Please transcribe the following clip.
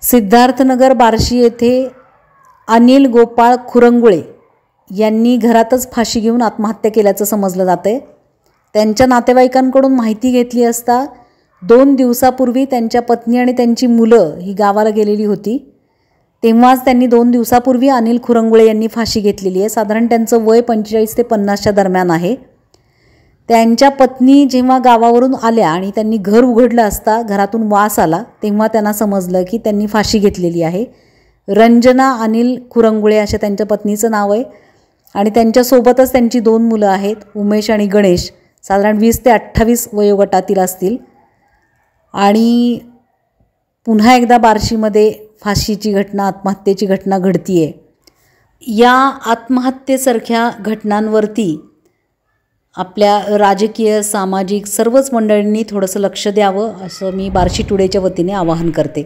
सिद्धार्थनगर बार्शी येथे अनिल गोपाळ खुरंगुळे यांनी घरातच फाशी घेऊन आत्महत्या केल्याचं समजलं जातंय। त्यांच्या नातेवाईकांकडून माहिती घेतली असता 2 दिवसापूर्वी त्यांच्या पत्नी आणि त्यांची मुलं ही गावाला गेलेली होती। तेव्हाच त्यांनी 2 दिवसापूर्वी अनिल खुरंगुळे यांनी फाशी घेतलेली आहे। साधारण त्यांचं वय 45 ते 50च्या दरम्यान आहे। त्यांच्या पत्नी जेव्हा गावावरून आल्या आणि त्यांनी घर उघडलं असता घरातून वास आला, तेव्हा त्यांना समजलं की त्यांनी फाशी घेतलेली आहे। रंजना अनिल खुरंगुळे असे त्यांच्या पत्नीचं नाव आहे आणि त्यांच्यासोबतच त्यांची 2 मुलं आहेत, उमेश आणि गणेश, साधारण 20 ते 28 वयोगटातील असतील। आणि पुन्हा एकदा बार्शीमध्ये फाशीची घटना, आत्महत्येची घटना घडतीये। या आत्महत्येसारख्या घटनांवरती आपल्या राजकीय, सामाजिक सर्वच मंडळींनी थोडंसं लक्ष द्यावं असं मी बार्शी टुडेच्या वतीने आवाहन करते।